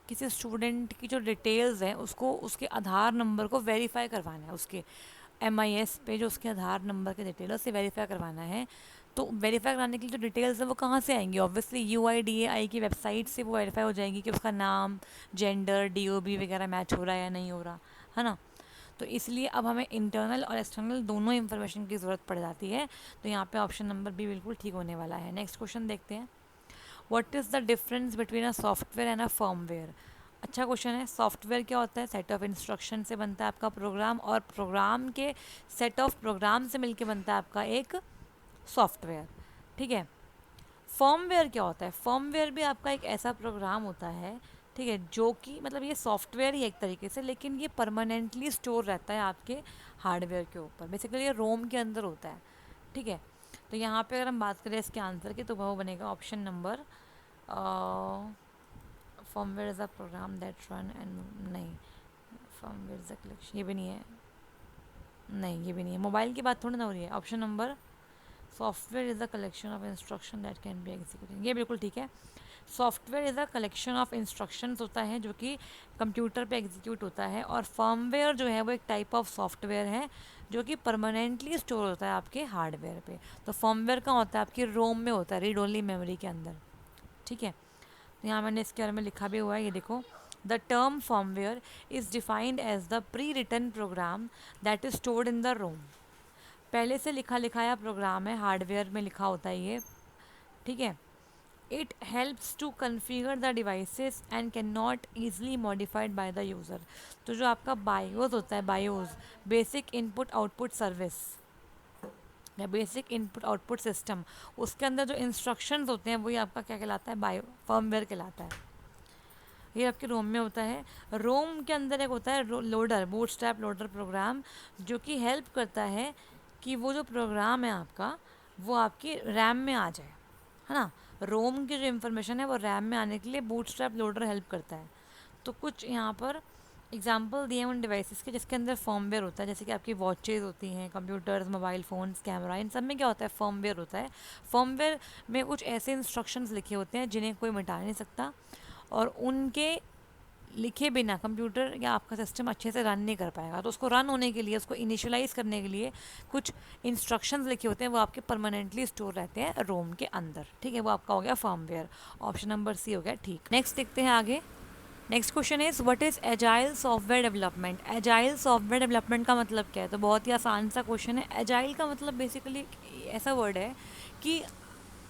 किसी स्टूडेंट की जो डिटेल्स हैं उसको, उसके आधार नंबर को वेरीफाई करवाना है, उसके MIS पे जो उसके आधार नंबर के डिटेल्स से वेरीफाई करवाना है, तो वेरीफाई कराने के लिए जो डिटेल्स है वो कहाँ से आएंगी? ऑब्वियसली UIDAI की वेबसाइट से वो वेरीफाई हो जाएगी कि उसका नाम, जेंडर, DOB वगैरह मैच हो रहा है या नहीं हो रहा है ना। तो इसलिए अब हमें इंटरनल और एक्सटर्नल दोनों इन्फॉर्मेशन की ज़रूरत पड़ जाती है। तो यहाँ पे ऑप्शन नंबर बी बिल्कुल ठीक होने वाला है। नेक्स्ट क्वेश्चन देखते हैं। What is the difference between a software and a firmware? अच्छा क्वेश्चन है। सॉफ्टवेयर क्या होता है? सेट ऑफ इंस्ट्रक्शन से बनता है आपका प्रोग्राम, और प्रोग्राम के सेट ऑफ प्रोग्राम से मिलके बनता है आपका एक सॉफ्टवेयर। ठीक है। फर्मवेयर क्या होता है? फर्मवेयर भी आपका एक ऐसा प्रोग्राम होता है, ठीक है, जो कि मतलब ये सॉफ्टवेयर ही एक तरीके से, लेकिन ये परमानेंटली स्टोर रहता है आपके हार्डवेयर के ऊपर। बेसिकली ये रोम के अंदर होता है। ठीक है, तो यहाँ पे अगर हम बात करें इसके आंसर की तो वो बनेगा option number, firmware is a program that run and, नहीं, फर्मवेयर इज़ अ कलेक्शन, ये भी नहीं है, नहीं ये भी नहीं है, मोबाइल की बात थोड़ी ना हो रही है। Option number software is a collection of instruction that can be executed, ये बिल्कुल ठीक है। Software is a collection of instructions होता है जो कि कंप्यूटर पे एग्जीक्यूट होता है, और फर्मवेयर जो है वो एक टाइप ऑफ सॉफ्टवेयर है जो कि परमानेंटली स्टोर होता है आपके हार्डवेयर पे। तो फर्मवेयर का होता है आपकी रोम में होता है, रीड ओनली मेमोरी के अंदर। ठीक है, तो यहाँ मैंने इसके बारे में लिखा भी हुआ है, ये देखो। The term firmware is defined as the pre written program that is stored in the ROM. पहले से लिखा लिखाया प्रोग्राम है, हार्डवेयर में लिखा होता है ये। ठीक है, it helps to configure the devices and can not easily modified by the user. तो जो आपका बायोस होता है, BIOS basic input output service या बेसिक इनपुट आउटपुट सिस्टम, उसके अंदर जो इंस्ट्रक्शंस होते हैं वही आपका क्या कहलाता है? बायो फर्मवेयर कहलाता है। ये आपके रोम में होता है। रोम के अंदर एक होता है लोडर, बूटस्ट्रैप लोडर प्रोग्राम, जो कि हेल्प करता है कि वो जो प्रोग्राम है आपका वो आपकी रैम में आ जाए, है ना। रोम की जो इंफॉर्मेशन है वो रैम में आने के लिए बूटस्ट्रैप लोडर हेल्प करता है। तो कुछ यहाँ पर एग्जाम्पल दिए हैं उन डिवाइसेस के जिसके अंदर फर्मवेयर होता है, जैसे कि आपकी वॉचेज़ होती हैं, कंप्यूटर्स, मोबाइल फ़ोन्स, कैमरा, इन सब में क्या होता है? फर्मवेयर होता है। फर्मवेयर में कुछ ऐसे इंस्ट्रक्शंस लिखे होते हैं जिन्हें कोई मिटा नहीं सकता, और उनके लिखे बिना कंप्यूटर या आपका सिस्टम अच्छे से रन नहीं कर पाएगा। तो उसको रन होने के लिए, उसको इनिशियलाइज करने के लिए कुछ इंस्ट्रक्शंस लिखे होते हैं, वो आपके परमानेंटली स्टोर रहते हैं रोम के अंदर। ठीक है, वो आपका हो गया फर्मवेयर। ऑप्शन नंबर सी हो गया ठीक। नेक्स्ट देखते हैं आगे। Next question is what is agile software development? Agile software development का मतलब क्या है? तो बहुत ही आसान सा क्वेश्चन है। एजाइल का मतलब बेसिकली ऐसा वर्ड है कि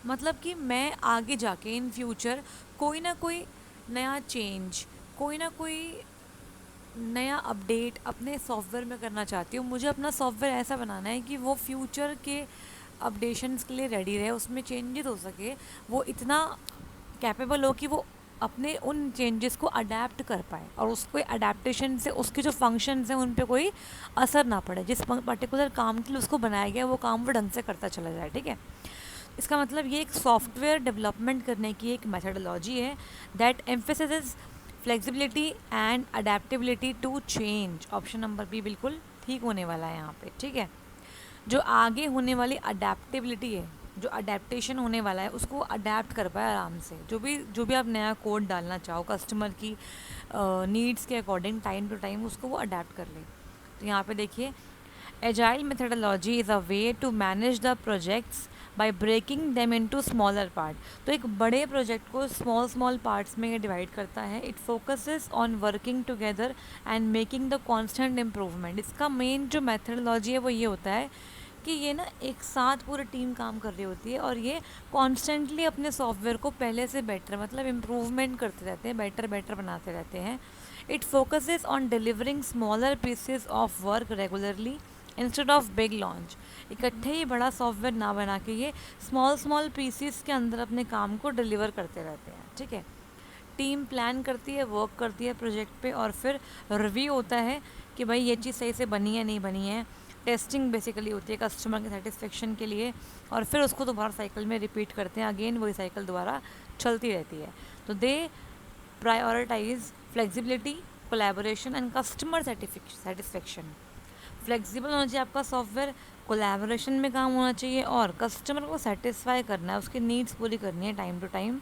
मतलब कि मैं आगे जाके इन फ्यूचर कोई ना कोई नया चेंज, कोई ना कोई नया अपडेट अपने सॉफ्टवेयर में करना चाहती हूँ। मुझे अपना सॉफ्टवेयर ऐसा बनाना है कि वो फ्यूचर के अपडेशंस के लिए रेडी रहे, उसमें चेंजेस हो सके, वो इतना कैपेबल हो कि वो अपने उन चेंजेस को अडेप्ट कर पाए, और उसको अडेप्टेशन से उसके जो फंक्शंस हैं उन पे कोई असर ना पड़े। जिस पर्टिकुलर काम के लिए उसको बनाया गया वो काम वो ढंग से करता चला जाए। ठीक है, इसका मतलब ये एक सॉफ्टवेयर डेवलपमेंट करने की एक मेथडोलॉजी है that emphasises flexibility and adaptability to change. Option number B बिल्कुल ठीक होने वाला है यहाँ पे। ठीक है, जो आगे होने वाली अडेप्टेबिलिटी है, जो अडेप्टेशन होने वाला है, उसको अडेप्ट कर पाए आराम से। जो भी आप नया कोड डालना चाहो कस्टमर की नीड्स के अकॉर्डिंग, टाइम टू टाइम उसको वो अडेप्ट कर ले। तो यहाँ पे देखिए, agile methodology is a way to manage the projects by breaking them into smaller part. तो एक बड़े प्रोजेक्ट को स्मॉल स्मॉल पार्ट्स में ये डिवाइड करता है। It focuses on working together and making the constant improvement. इसका मेन जो मेथडोलॉजी है वो ये होता है कि ये ना एक साथ पूरी टीम काम कर रही होती है और ये कॉन्स्टेंटली अपने सॉफ्टवेयर को पहले से बेटर मतलब इम्प्रूवमेंट करते रहते हैं, बेटर बेटर बनाते रहते हैं। It focuses on delivering smaller pieces of work regularly instead of big launch. इकट्ठे ही बड़ा सॉफ्टवेयर ना बना के ये स्मॉल स्मॉल पीसीस के अंदर अपने काम को डिलीवर करते रहते हैं। ठीक है, टीम प्लान करती है, वर्क करती है प्रोजेक्ट पे और फिर रिव्यू होता है कि भाई ये चीज़ सही से बनी है नहीं बनी है। टेस्टिंग बेसिकली होती है कस्टमर के सेटिस्फेक्शन के लिए और फिर उसको दोबारा साइकिल में रिपीट करते हैं, अगेन वही साइकिल दोबारा चलती रहती है। तो they prioritise flexibility, collaboration and customer satisfaction. Flexible होना चाहिए आपका सॉफ्टवेयर, कोलैबोरेशन में काम होना चाहिए और कस्टमर को सेटिस्फाई करना है, उसकी नीड्स पूरी करनी है टाइम टू टाइम।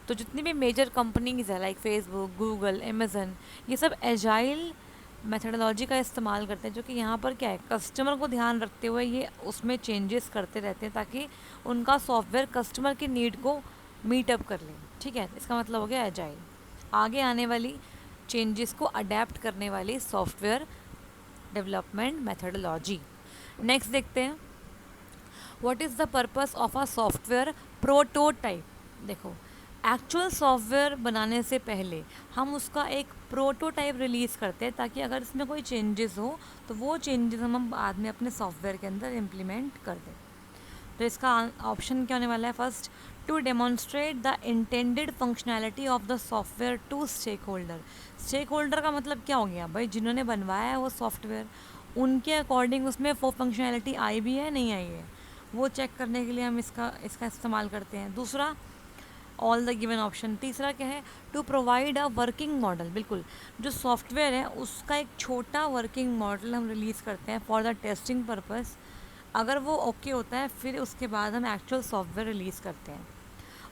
तो जितनी भी मेजर कंपनीज है लाइक फेसबुक, गूगल, अमेज़न, ये सब एजाइल मेथडोलॉजी का इस्तेमाल करते हैं, जो कि यहाँ पर क्या है कस्टमर को ध्यान रखते हुए ये उसमें चेंजेस करते रहते हैं ताकि उनका सॉफ्टवेयर कस्टमर की नीड को मीट अप कर ले। ठीक है, इसका मतलब हो गया एजाइल, आगे आने वाली चेंजेस को अडेप्ट करने वाली सॉफ्टवेयर डेवलपमेंट मेथडोलॉजी। नेक्स्ट देखते हैं, what is the purpose of a software prototype. देखो, एक्चुअल सॉफ्टवेयर बनाने से पहले हम उसका एक प्रोटोटाइप रिलीज़ करते हैं ताकि अगर इसमें कोई चेंजेस हो तो वो चेंजेस हम बाद में अपने सॉफ्टवेयर के अंदर इम्प्लीमेंट कर दें। तो इसका ऑप्शन क्या होने वाला है, first, to demonstrate the intended functionality of the software to stake holder. Stake holder का मतलब क्या हो गया भाई, जिन्होंने बनवाया है वो सॉफ्टवेयर, उनके अकॉर्डिंग उसमें वो फंक्शनैलिटी आई भी है नहीं आई है, वो चेक करने के लिए हम इसका इस्तेमाल करते हैं। दूसरा, ऑल द गिवन ऑप्शन। तीसरा क्या है, to provide a working model. बिल्कुल, जो सॉफ्टवेयर है उसका एक छोटा वर्किंग मॉडल हम रिलीज़ करते हैं फॉर द टेस्टिंग पर्पस। अगर वो ओके होता है फिर उसके बाद हम एक्चुअल सॉफ्टवेयर रिलीज़ करते हैं।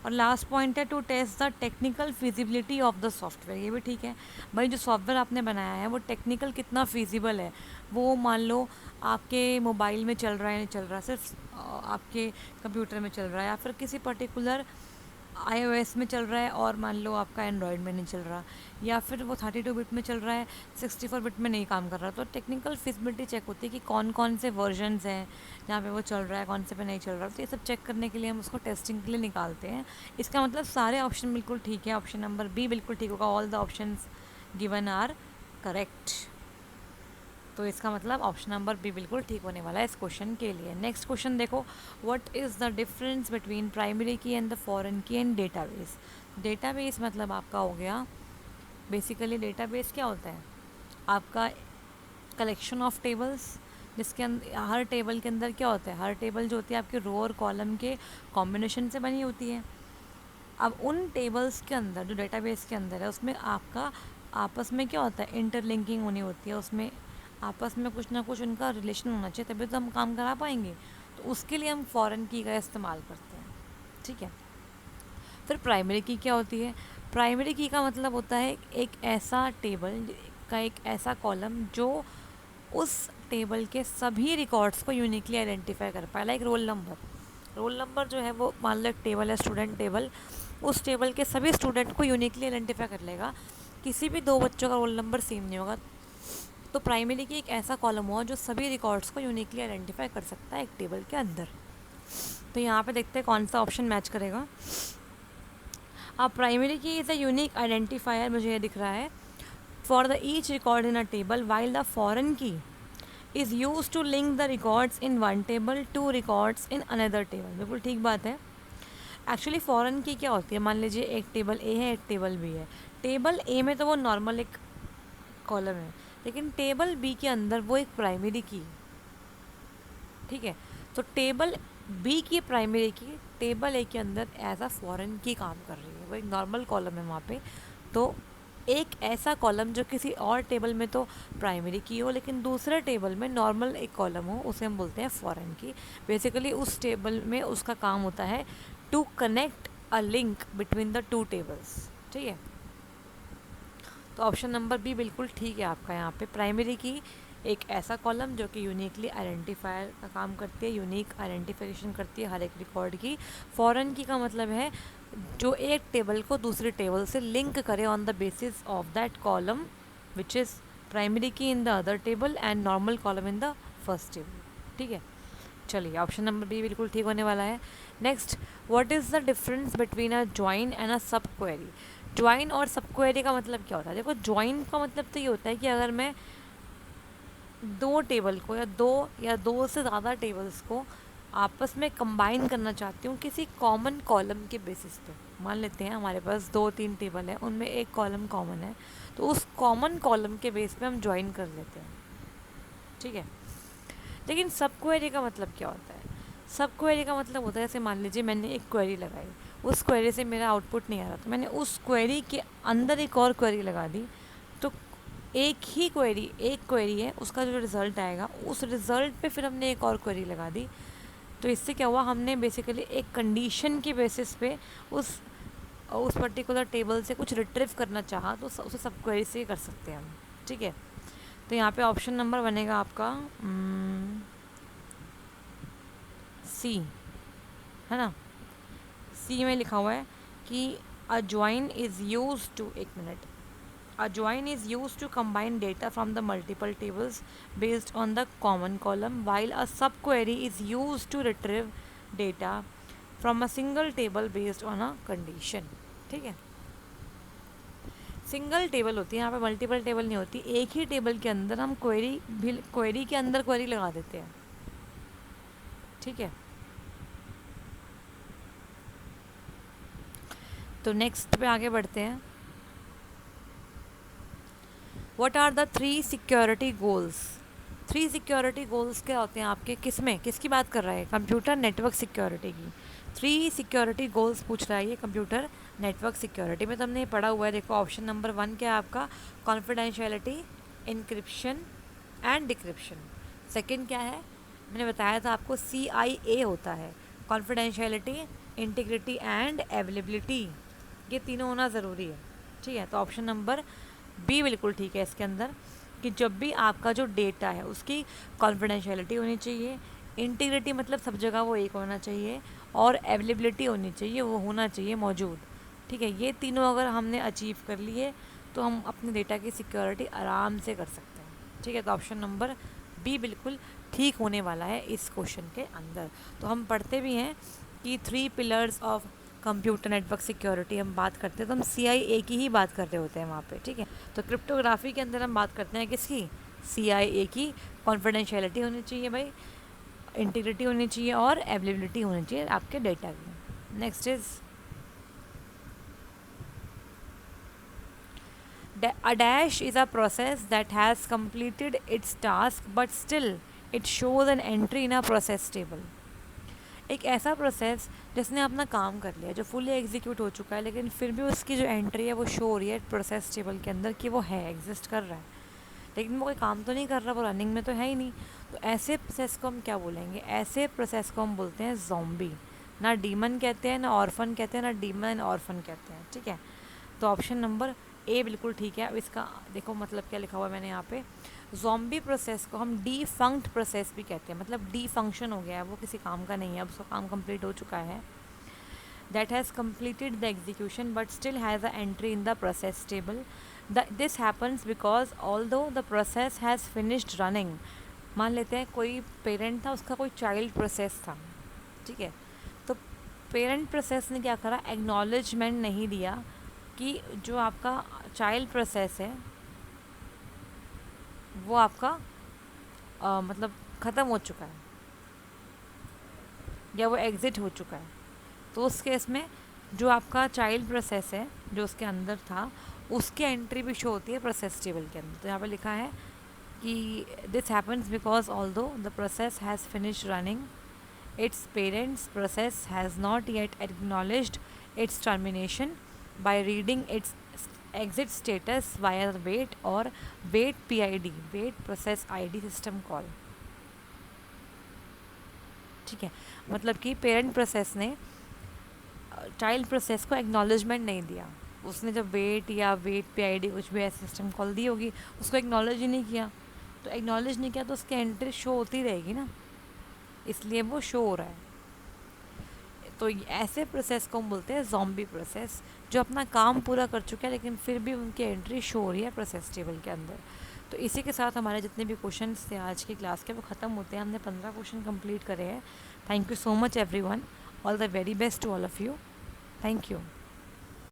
और लास्ट पॉइंट है, to test the technical feasibility of the software. ये भी ठीक है भाई, जो सॉफ्टवेयर आपने बनाया है वो टेक्निकल कितना फिजिबल है। वो मान लो आपके मोबाइल में चल रहा है नहीं चल रहा, सिर्फ आपके कंप्यूटर में चल रहा है या फिर किसी पर्टिकुलर iOS में चल रहा है और मान लो आपका एंड्रॉयड में नहीं चल रहा, या फिर वो 32 बिट में चल रहा है 64 बिट में नहीं काम कर रहा। तो टेक्निकल फिजिबिलिटी चेक होती है कि कौन कौन से वर्जन्स हैं जहाँ पे वो चल रहा है, कौन से पे नहीं चल रहा। तो ये सब चेक करने के लिए हम उसको टेस्टिंग के लिए निकालते हैं। इसका मतलब सारे ऑप्शन बिल्कुल ठीक है, ऑप्शन नंबर बी बिल्कुल ठीक होगा, all the option given are correct. तो इसका मतलब ऑप्शन नंबर बी बिल्कुल ठीक होने वाला है इस क्वेश्चन के लिए। नेक्स्ट क्वेश्चन देखो, what is the difference between primary की एंड द फॉरेन की एंड डेटाबेस। डेटाबेस मतलब आपका हो गया, बेसिकली डेटाबेस क्या होता है, आपका कलेक्शन ऑफ टेबल्स, जिसके अंदर हर टेबल के अंदर क्या होता है, हर टेबल जो होती है आपके रो और कॉलम के कॉम्बिनेशन से बनी होती है। अब उन टेबल्स के अंदर जो डेटाबेस के अंदर है उसमें आपका आपस में क्या होता है, इंटरलिंकिंग होनी होती है, उसमें आपस में कुछ ना कुछ उनका रिलेशन होना चाहिए तभी तो हम काम करा पाएंगे। तो उसके लिए हम फॉरेन की का इस्तेमाल करते हैं। ठीक है, फिर प्राइमरी की क्या होती है, प्राइमरी की का मतलब होता है एक ऐसा टेबल का एक ऐसा कॉलम जो उस टेबल के सभी रिकॉर्ड्स को यूनिकली आइडेंटिफाई कर पाए। Like roll number, roll number जो है वो मान लो एक टेबल है स्टूडेंट टेबल, उस टेबल के सभी स्टूडेंट को यूनिकली आइडेंटिफाई कर लेगा, किसी भी दो बच्चों का रोल नंबर सेम नहीं होगा। तो प्राइमरी की एक ऐसा कॉलम हुआ जो सभी रिकॉर्ड्स को यूनिकली आइडेंटिफाई कर सकता है एक टेबल के अंदर। तो यहाँ पे देखते हैं कौन सा ऑप्शन मैच करेगा। अब प्राइमरी की इज़ अ यूनिक आइडेंटिफायर, मुझे ये दिख रहा है, for the each record in a table, while the foreign key is use to link the records in one table to records in another table. बिल्कुल ठीक बात है। एक्चुअली फॉरेन की क्या होती है, मान लीजिए एक टेबल ए है एक टेबल बी है, टेबल ए में तो वो नॉर्मल एक कॉलम है, लेकिन टेबल बी के अंदर वो एक प्राइमरी की। ठीक है, तो टेबल बी की प्राइमरी की टेबल ए के अंदर एज अ फॉरेन की काम कर रही है, वो एक नॉर्मल कॉलम है वहाँ पे। तो एक ऐसा कॉलम जो किसी और टेबल में तो प्राइमरी की हो लेकिन दूसरे टेबल में नॉर्मल एक कॉलम हो, उसे हम बोलते हैं फॉरेन की। बेसिकली उस टेबल में उसका काम होता है to connect a link between the two tables. ठीक है, तो ऑप्शन नंबर बी बिल्कुल ठीक है आपका। यहाँ पे प्राइमरी की एक ऐसा कॉलम जो कि यूनिकली आइडेंटिफायर का काम करती है, यूनिक आइडेंटिफिकेशन करती है हर एक रिकॉर्ड की। फॉरेन की का मतलब है जो एक टेबल को दूसरी टेबल से लिंक करे on the basis of that column which is primary key in the other table and normal column in the first table. ठीक है, चलिए ऑप्शन नंबर बी बिल्कुल ठीक होने वाला है। Next, what is the difference between a join and अ सब क्वेरी। ज्वाइन और सब क्वेरी का मतलब क्या होता है? देखो, ज्वाइन का मतलब तो ये होता है कि अगर मैं दो टेबल को या दो से ज़्यादा टेबल्स को आपस में कंबाइन करना चाहती हूँ किसी कॉमन कॉलम के बेसिस पे। मान लेते हैं हमारे पास 2-3 टेबल है, उनमें एक कॉलम कॉमन है, तो उस कॉमन कॉलम के बेस पे हम ज्वाइन कर लेते हैं। ठीक है, लेकिन सब क्वेरी का मतलब क्या होता है? सब क्वेरी का मतलब होता है, जैसे मान लीजिए मैंने एक क्वेरी लगाई, उस क्वेरी से मेरा आउटपुट नहीं आ रहा, तो मैंने उस क्वेरी के अंदर एक और क्वेरी लगा दी, तो एक क्वेरी है, उसका जो रिज़ल्ट आएगा उस रिज़ल्ट पे फिर हमने एक और क्वेरी लगा दी। तो इससे क्या हुआ, हमने बेसिकली एक कंडीशन के बेसिस पे उस पर्टिकुलर टेबल से कुछ रिट्रीव करना चाहा तो उसे सब क्वेरी से कर सकते हैं हम। ठीक है, तो यहाँ पे ऑप्शन नंबर बनेगा आपका सी, है ना। सी में लिखा हुआ है कि a join is use to, एक minute, a join is used to combine data from the multiple tables based on the common column, while a subquery is used to retrieve data from a single table based on a condition। ठीक है, सिंगल टेबल होती है, यहाँ पे मल्टीपल टेबल नहीं होती। एक ही टेबल के अंदर हम क्वेरी के अंदर क्वेरी लगा देते हैं। ठीक है, तो नेक्स्ट पे आगे बढ़ते हैं। What are the 3 security goals. 3 security goals क्या होते हैं आपके? किसकी बात कर रहा है? कंप्यूटर नेटवर्क सिक्योरिटी की 3 सिक्योरिटी गोल्स पूछ रहा है ये कंप्यूटर नेटवर्क सिक्योरिटी में। तो हमने पढ़ा हुआ है, देखो ऑप्शन नंबर 1 क्या है आपका? Confidentiality, encryption and decryption. Second क्या है? मैंने बताया था आपको CIA होता है, कॉन्फिडेंशियलिटी, इंटीग्रिटी एंड अवेलेबिलिटी। ये तीनों होना ज़रूरी है। ठीक है, तो ऑप्शन नंबर बी बिल्कुल ठीक है इसके अंदर, कि जब भी आपका जो डेटा है उसकी कॉन्फिडेंशियलिटी होनी चाहिए, इंटीग्रिटी मतलब सब जगह वो एक होना चाहिए, और अवेलेबिलिटी होनी चाहिए, वो होना चाहिए मौजूद। ठीक है, ये तीनों अगर हमने अचीव कर लिए तो हम अपने डेटा की सिक्योरिटी आराम से कर सकते हैं। ठीक है, तो ऑप्शन नंबर बी बिल्कुल ठीक होने वाला है इस क्वेश्चन के अंदर। तो हम पढ़ते भी हैं कि 3 pillars of computer network security हम बात करते हैं तो हम CIA की ही बात कर रहे होते हैं वहाँ पे। ठीक है, तो क्रिप्टोग्राफी के अंदर हम बात करते हैं किसकी? CIA की। कॉन्फिडेंशियलिटी होनी चाहिए भाई, इंटीग्रिटी होनी चाहिए और अवेलेबिलिटी होनी चाहिए आपके डेटा की। Next is a dash is a process that has completed its task but still it shows an entry in a process table। एक ऐसा प्रोसेस जिसने अपना काम कर लिया, जो फुली एग्जीक्यूट हो चुका है, लेकिन फिर भी उसकी जो एंट्री है वो शो हो रही है प्रोसेस टेबल के अंदर कि वो है, एग्जिस्ट कर रहा है, लेकिन वो कोई काम तो नहीं कर रहा, वो रनिंग में तो है ही नहीं। तो ऐसे प्रोसेस को हम क्या बोलेंगे? ऐसे प्रोसेस को हम बोलते हैं ज़ॉम्बी। ना डीमन कहते हैं, ना ऑर्फन कहते हैं, ना डीमन ऑर्फन कहते हैं। ठीक है, तो ऑप्शन नंबर ए बिल्कुल ठीक है। अब इसका देखो मतलब क्या लिखा हुआ है मैंने यहाँ पे, ज़ॉम्बी प्रोसेस को हम डीफंक्ट प्रोसेस भी कहते हैं, मतलब डी फंक्शन हो गया है, वो किसी काम का नहीं है, अब उसका काम कंप्लीट हो चुका है। That has completed the execution but still has a entry in the process table. This happens because although the process has finished running, मान लेते हैं कोई पेरेंट था, उसका कोई चाइल्ड प्रोसेस था। ठीक है, तो पेरेंट प्रोसेस ने क्या करा? एक्नॉलेजमेंट नहीं दिया कि जो आपका चाइल्ड प्रोसेस है वो आपका मतलब ख़त्म हो चुका है या वो एग्ज़िट हो चुका है। तो उस केस में जो आपका चाइल्ड प्रोसेस है जो उसके अंदर था, उसकी एंट्री भी शो होती है प्रोसेस टेबल के अंदर। तो यहाँ पे लिखा है कि this happens because although the process has finish running, its parents process has not yet acknowledged its termination by reading its exit status via wait और wait PID, wait process ID system call. ठीक है, मतलब कि पेरेंट प्रोसेस ने चाइल्ड प्रोसेस को एक्नॉलेजमेंट नहीं दिया, उसने जब वेट या वेट PID कुछ भी ऐसा सिस्टम कॉल दी होगी उसको एक्नॉलेज ही नहीं किया, तो एक्नॉलेज नहीं किया तो उसकी एंट्री शो होती रहेगी ना, इसलिए वो शो हो रहा है। तो ऐसे प्रोसेस को हम बोलते हैं ज़ॉम्बी प्रोसेस, जो अपना काम पूरा कर चुके हैं लेकिन फिर भी उनकी एंट्री शो हो रही है प्रोसेस टेबल के अंदर। तो इसी के साथ हमारे जितने भी क्वेश्चंस थे आज की क्लास के वो ख़त्म होते हैं। हमने 15 क्वेश्चन कंप्लीट करे हैं। Thank you so much everyone, all the very best to all of you. Thank you.